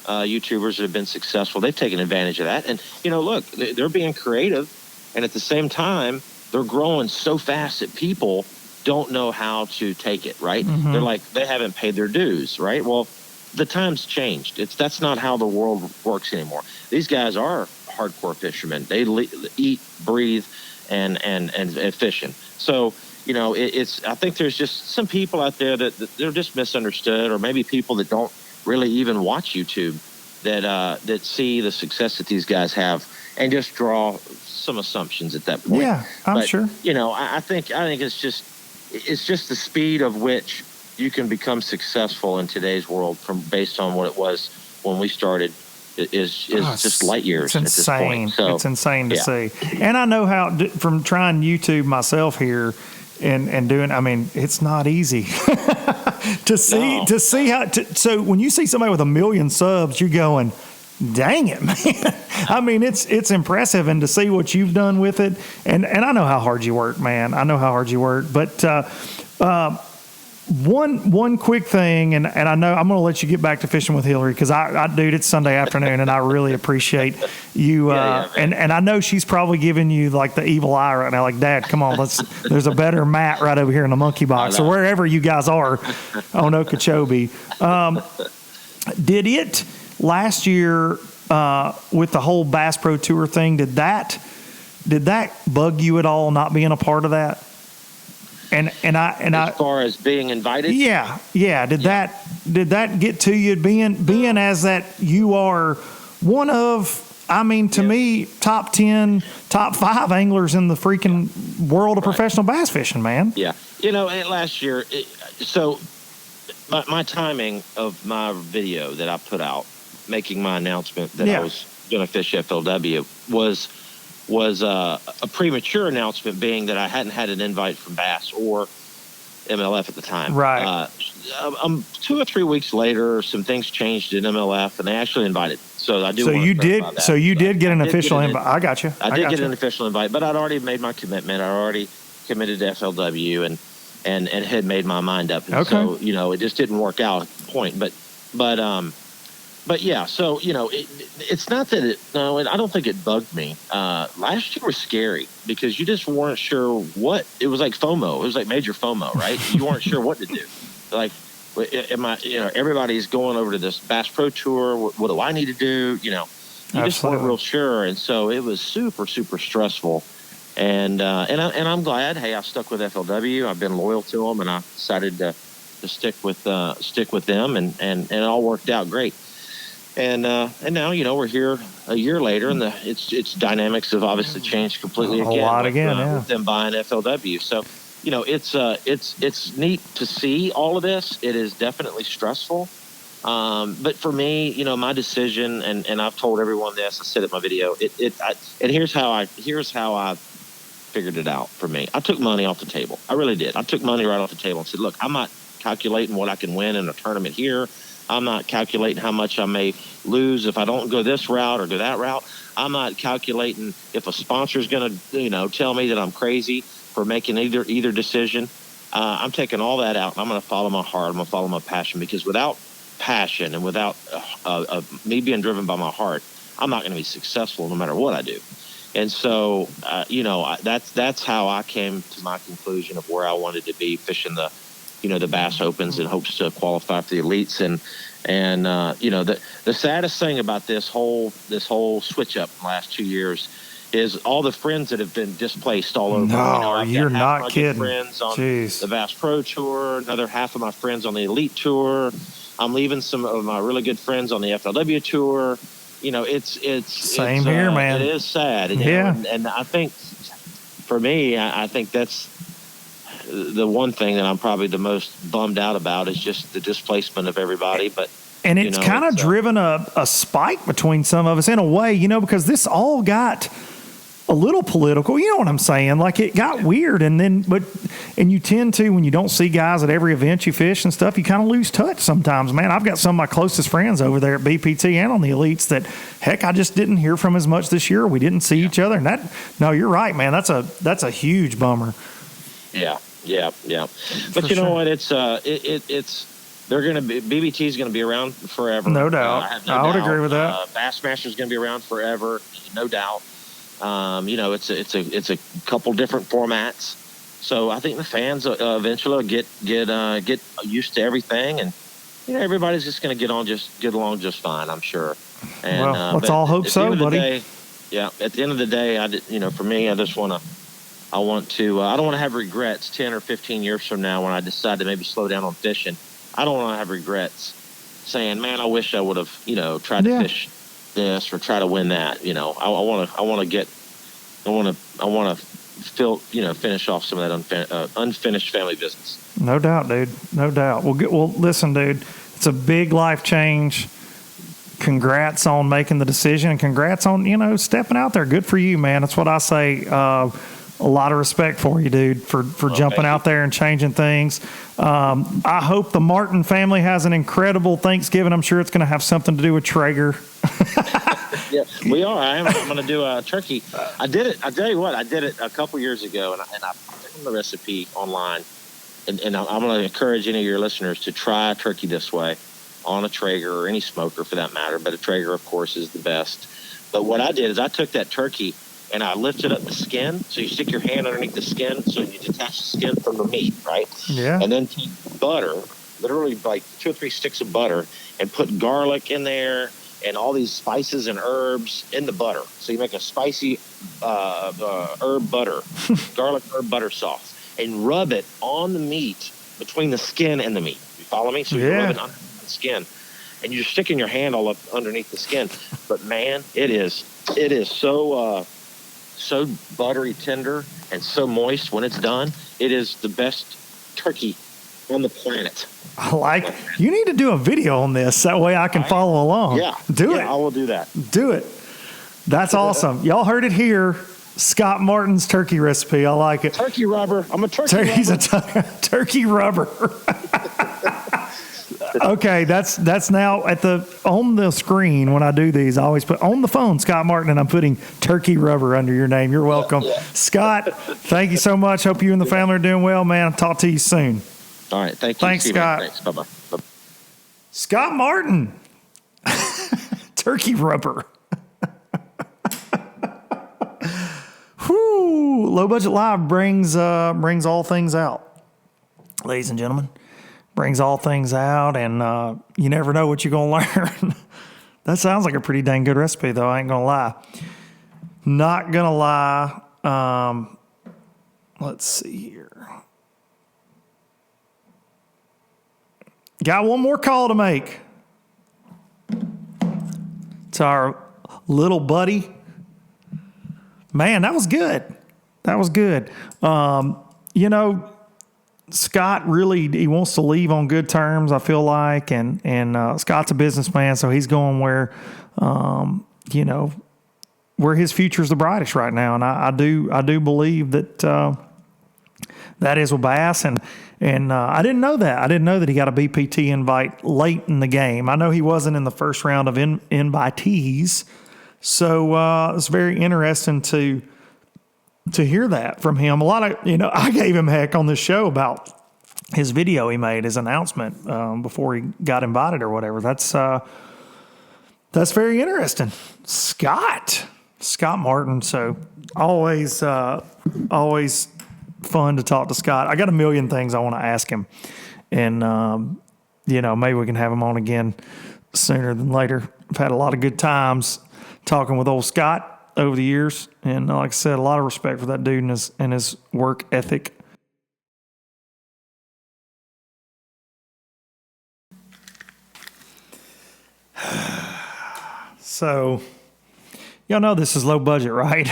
Speaker 2: YouTubers that have been successful, they've taken advantage of that. And look, they're being creative, and at the same time, they're growing so fast that people don't know how to take it, right? Mm-hmm. They're like, they haven't paid their dues, right? Well, the times changed. That's not how the world works anymore. These guys are hardcore fishermen. They eat, breathe, and fishing. So, I think there's just some people out there that they're just misunderstood, or maybe people that don't really even watch YouTube that see the success that these guys have and just draw some assumptions at that point.
Speaker 1: Yeah, I'm sure.
Speaker 2: I think it's just the speed of which you can become successful in today's world based on what it was when we started is just light years.
Speaker 1: It's insane.
Speaker 2: At this point. So,
Speaker 1: it's insane to see. And I know how, from trying YouTube myself here and doing, I mean, it's not easy to see how, so when you see somebody with 1 million subs, you're going, dang it, man. I mean, it's impressive, and to see what you've done with it, and I know how hard you work, man. I know how hard you work. But one quick thing, and I know I'm going to let you get back to fishing with Hillary, because dude, it's Sunday afternoon, and I really appreciate you. And I know she's probably giving you like the evil eye right now, like, Dad, come on, there's a better mat right over here in the monkey box, or wherever you guys are on Okeechobee. Did it last year with the whole Bass Pro Tour thing? Did that bug you at all, not being a part of that? And as
Speaker 2: far as being invited,
Speaker 1: yeah. Did that get to you, being as that you are one of, I mean, to me, top 10, top 5 anglers in the freaking world of professional bass fishing, man.
Speaker 2: Yeah, and last year, so my timing of my video that I put out, making my announcement that I was going to fish FLW was a premature announcement, being that I hadn't had an invite from Bass or MLF at the time.
Speaker 1: Right.
Speaker 2: 2 or 3 weeks later, some things changed in MLF, and they actually invited. So I do.
Speaker 1: So you did. So you did get an official invite. I got you.
Speaker 2: I did get an official invite, but I'd already made my commitment. I already committed to FLW and had made my mind up. And
Speaker 1: okay.
Speaker 2: So it just didn't work out at the point. But yeah, so it's not that it. No, I don't think it bugged me. Last year was scary because you just weren't sure what. It was like FOMO. It was like major FOMO, right? You weren't sure what to do. Like, am I? Everybody's going over to this Bass Pro Tour. What do I need to do? You just weren't real sure, and so it was super, super stressful. And I'm glad. Hey, I stuck with FLW. I've been loyal to them, and I decided to stick with them, and it all worked out great. And now we're here a year later, and its dynamics have obviously changed completely
Speaker 1: a whole lot again,
Speaker 2: with them buying FLW. So it's neat to see all of this. It is definitely stressful. But for me, my decision, and I've told everyone this, I said it in my video, and here's how I figured it out for me. I took money off the table. I really did. I took money right off the table and said, look, I'm not calculating what I can win in a tournament here. I'm not calculating how much I may lose if I don't go this route or go that route. I'm not calculating if a sponsor is going to, tell me that I'm crazy for making either decision. I'm taking all that out, and I'm going to follow my heart. I'm going to follow my passion, because without passion and without me being driven by my heart, I'm not going to be successful no matter what I do. And so, that's how I came to my conclusion of where I wanted to be fishing the Bass Opens in hopes to qualify for the elites. And the saddest thing about this whole switch up in the last 2 years is all the friends that have been displaced all over.
Speaker 1: No, you're not kidding.
Speaker 2: Friends on
Speaker 1: Jeez.
Speaker 2: the Bass Pro Tour, another half of my friends on the Elite Tour. I'm leaving some of my really good friends on the FLW Tour. It's
Speaker 1: same here, man.
Speaker 2: It is sad. And I think for me, I think that's the one thing that I'm probably the most bummed out about is just the displacement of everybody. But
Speaker 1: and it's kind of driven a spike between some of us in a way, because this all got a little political. You know what I'm saying? Like, it got weird, and you tend to, when you don't see guys at every event you fish and stuff, you kind of lose touch sometimes, man. I've got some of my closest friends over there at BPT and on the elites that, heck, I just didn't hear from as much this year. We didn't see each other, and no, you're right, man. That's a huge bummer.
Speaker 2: Yeah. But you know what? It's they're going to be, BBT is going to be around forever.
Speaker 1: No doubt. I would agree with that.
Speaker 2: Bassmaster is going to be around forever, no doubt. It's a couple different formats, so I think the fans eventually get used to everything, and everybody's just going to get along just fine, I'm sure. And
Speaker 1: well, let's all hope so, buddy.
Speaker 2: At the end of the day, for me, I don't want to have regrets 10 or 15 years from now when I decide to maybe slow down on fishing. I don't want to have regrets saying, man, I wish I would have, tried to fish this or try to win that. I want to finish off some of that unfinished family business.
Speaker 1: No doubt, dude. No doubt. Well, listen, dude, it's a big life change. Congrats on making the decision, and congrats on, stepping out there. Good for you, man. That's what I say. A lot of respect for you, dude, for jumping out there and changing things. I hope the Martin family has an incredible Thanksgiving. I'm sure it's going to have something to do with Traeger.
Speaker 2: Yeah, we are. I'm going to do a turkey. I did it. I tell you what, I did it a couple years ago, and I found the recipe online. And I'm going to encourage any of your listeners to try a turkey this way on a Traeger or any smoker for that matter. But a Traeger, of course, is the best. But what I did is I took that turkey and I lifted up the skin. So you stick your hand underneath the skin, so you detach the skin from the meat, right?
Speaker 1: Yeah.
Speaker 2: And then take butter, literally like 2 or 3 sticks of butter, and put garlic in there and all these spices and herbs in the butter. So you make a spicy herb butter, garlic herb butter sauce, and rub it on the meat between the skin and the meat. You follow me? So you rub it on the skin, and you're sticking your hand all up underneath the skin. But man, it is so buttery tender and so moist when it's done. It is the best turkey on the planet.
Speaker 1: You need to do a video on this. That way I can follow along.
Speaker 2: Yeah.
Speaker 1: Do it.
Speaker 2: I will do that.
Speaker 1: Do it. That's awesome. Y'all heard it here. Scott Martin's turkey recipe. I like it.
Speaker 2: Turkey rubber. I'm a turkey rubber.
Speaker 1: He's a turkey rubber. Okay, that's now on the screen when I do these. I always put on the phone Scott Martin, and I'm putting turkey rubber under your name. You're welcome. Yeah. Scott, thank you so much. Hope you and the family are doing well, man. I'll talk to you soon.
Speaker 2: All right. Thank you.
Speaker 1: Thanks, Scott.
Speaker 2: Thanks. Bye-bye.
Speaker 1: Scott Martin. Turkey rubber. Whew. Low Budget Live brings all things out. Ladies and gentlemen. Brings all things out, and you never know what you're going to learn. That sounds like a pretty dang good recipe, though. I ain't going to lie. Not going to lie. Let's see here. Got one more call to make. To our little buddy. Man, that was good. That was good. you know, Scott really, he wants to leave on good terms, I feel like, and Scott's a businessman, so he's going where, you know, where his future is the brightest right now, and I do believe that that is with Bass, and I didn't know that. I didn't know that he got a BPT invite late in the game. I know he wasn't in the first round of invitees, so it's very interesting to hear that from him. A lot of, you know, I gave him heck on this show about his video he made, his announcement before he got invited or whatever. That's very interesting. Scott Martin. So always fun to talk to Scott. I got a million things I want to ask him, and you know, maybe we can have him on again sooner than later. I've had a lot of good times talking with old Scott over the years, and like I said, a lot of respect for that dude and his work ethic. So, y'all know this is low budget, right?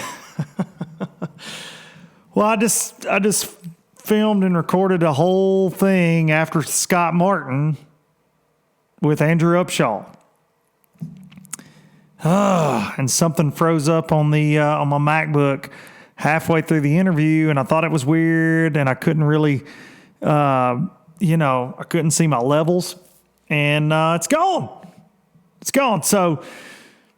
Speaker 1: Well, I just filmed and recorded a whole thing after Scott Martin with Andrew Upshaw. And something froze up on the on my MacBook halfway through the interview, and I thought it was weird, and I couldn't really, you know, I couldn't see my levels, and it's gone. It's gone. So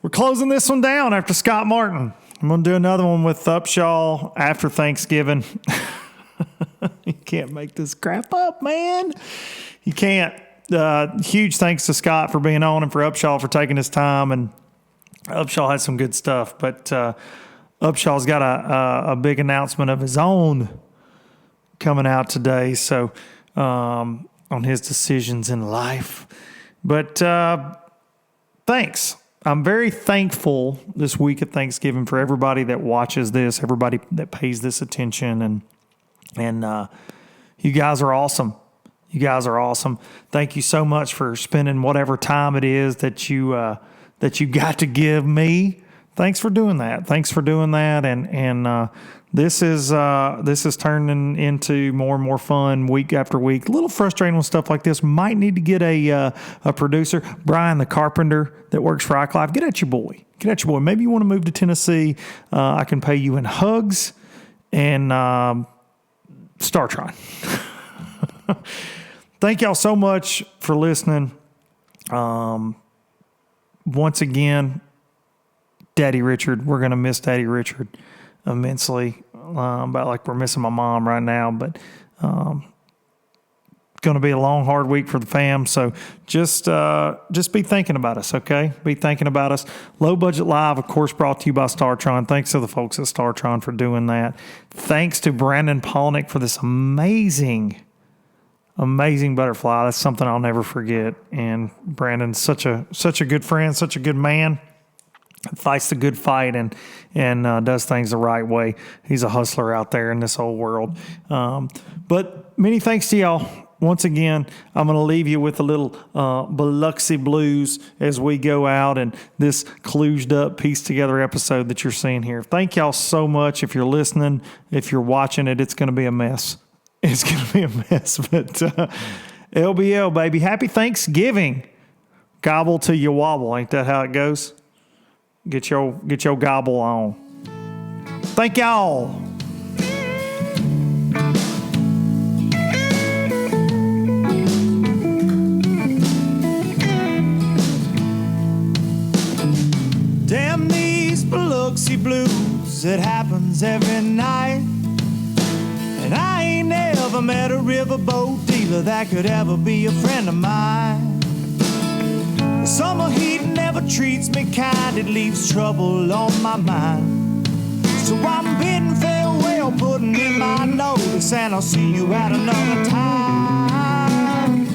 Speaker 1: we're closing this one down after Scott Martin. I'm going to do another one with Upshaw after Thanksgiving. You can't make this crap up, man. You can't. Huge thanks to Scott for being on and for Upshaw for taking his time. And Upshaw had some good stuff. But Upshaw's got a big announcement of his own coming out today. So on his decisions in life. But thanks. I'm very thankful this week of Thanksgiving for everybody that watches this, everybody that pays this attention, and you guys are awesome. You guys are awesome. Thank you so much for spending whatever time it is that you got to give me. Thanks for doing that. Thanks for doing that, and this is turning into more and more fun week after week. A little frustrating with stuff like this. Might need to get a producer, Brian the carpenter that works for iClive. Get at your boy. Get at your boy. Maybe you want to move to Tennessee. I can pay you in hugs and StarTron. Thank y'all so much for listening. Once again, Daddy Richard. We're going to miss Daddy Richard immensely. About like we're missing my mom right now, but going to be a long, hard week for the fam. So just be thinking about us, okay? Be thinking about us. Low Budget Live, of course, brought to you by StarTron. Thanks to the folks at StarTron for doing that. Thanks to Brandon Polnick for this amazing butterfly. That's something I'll never forget. And Brandon's such a good friend, such a good man. Fights the good fight and does things the right way. He's a hustler out there in this whole world. But many thanks to y'all. Once again, I'm going to leave you with a little Biloxi Blues as we go out and this kludged up, pieced together episode that you're seeing here. Thank y'all so much. If you're listening, if you're watching it, it's going to be a mess. It's going to be a mess. But LBL, baby. Happy Thanksgiving. Gobble till you wobble. Ain't that how it goes? Get your gobble on. Thank y'all. Damn these Biloxi Blues, it happens every night. And I ain't never met a riverboat dealer that could ever be a friend of mine. The summer heat never treats me kind, it leaves trouble on my mind. So I'm bidding farewell, putting in my notice, and I'll see you at another time.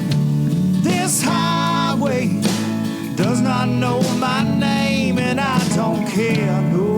Speaker 1: This highway does not know my name, and I don't care, no.